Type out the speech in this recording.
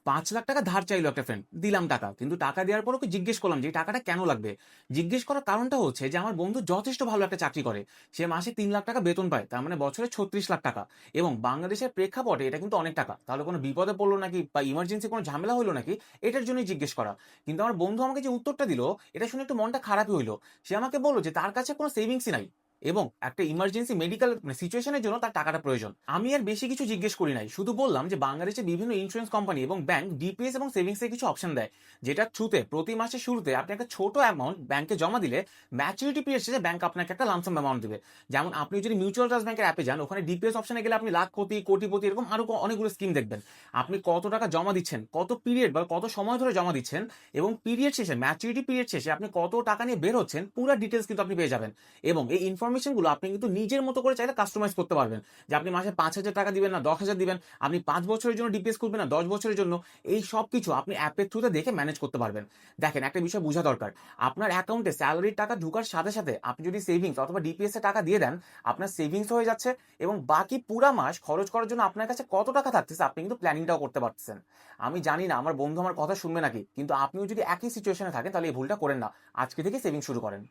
৳৫,০০,০০০ ধার চাইলো একটা ফ্রেন্ড। দিলাম টাকা। কিন্তু টাকা দেওয়ার পর ওকে জিজ্ঞেস করলাম যে, "এই টাকাটা কেন লাগবে?" জিজ্ঞেস করার কারণটা হচ্ছে যে, আমার বন্ধু যথেষ্ট ভালো একটা চাকরি করে। সে মাসে ৳৩,০০,০০০ বেতন পায়। তার মানে বছরে ৳৩৬,০০,০০০ এবং বাংলাদেশের প্রেক্ষাপটে এটা কিন্তু অনেক টাকা। তাহলে কোনো বিপদে পড়ল নাকি বা ইমার্জেন্সি কোনো ঝামেলা হইল নাকি, এটার জন্যই জিজ্ঞেস করা। কিন্তু আমার বন্ধু আমাকে যে উত্তরটা দিল, এটা শুনে একটু মনটা খারাপই হইল। সে আমাকে বলল যে, তার কাছে কোনো সেভিংসই নাই এবং একটা ইমার্জেন্সি মেডিকেল সিচুয়েশন এর জন্য তার টাকাটা প্রয়োজন। আমি আর বেশি কিছু জিজ্ঞেস করি নাই। শুধু বললাম যে বাংলাদেশে বিভিন্ন ইন্স্যুরেন্স কোম্পানি এবং ব্যাংক ডিপিএস এবং সেভিংস এর কিছু অপশন দেয়। যেটার থ্রুতে প্রতি মাসের শুরুতে আপনি একটা ছোট অ্যামাউন্ট ব্যাংকে জমা দিলে ম্যাচুরিটি পিরিয়ড শেষে ব্যাংক আপনাকে একটা লামসাম অ্যামাউন্ট দিবে। যেমন আপনি যদি মিউচুয়াল ট্রাস্ট ব্যাংকের অ্যাপে যান, ওখানে ডিপিএস অপশনে গেলে আপনি লাখপতি, কোটিপতি এরকম আরো অনেকগুলো স্কিম দেখবেন। আপনি কত টাকা জমা দিচ্ছেন, কত পিরিয়ড বা কত সময় ধরে জমা দিচ্ছেন এবং পিরিয়ড শেষে ম্যাচুরিটি পিরিয়ড শেষে আপনি কত টাকা নিয়ে বের হচ্ছেন, পুরা ডিটেইলস কিন্তু আপনি পেয়ে যাবেন। এবং এই ইনফরমেশন গুলো আপনি কিন্তু নিজের মতো করে চাইলে কাস্টমাইজ করতে পারবেন। যে আপনি মাসে ৳৫,০০০ দিবেন না ১০,০০০ দিবেন, আপনি ৫ বছরের জন্য ডিপিএস খুলবেন না ১০ বছরের জন্য। এই সবকিছু আপনি অ্যাপের থ্রুতে দেখে ম্যানেজ করতে পারবেন। দেখেন একটা বিষয় বুঝা দরকার। আপনার অ্যাকাউন্টে সেলারির টাকা ঢোকার সাথে, সাথে আপনি যদি সেভিংস অথবা ডিপিএস এ টাকা দিয়ে দেন, আপনার সেভিংস হয়ে যাচ্ছে এবং বাকি পুরা মাস খরচ করার জন্য আপনার কাছে কত টাকা থাকতেছে আপনি কিন্তু প্ল্যানিংটাও করতে পারতেছেন। আমি জানি না আমার বন্ধু আমার কথা শুনবে নাকি, কিন্তু আপনিও যদি একই সিচুয়েশনে থাকেন তাহলে এই ভুলটা করেন না। আজকে থেকে সেভিংস শুরু করেন।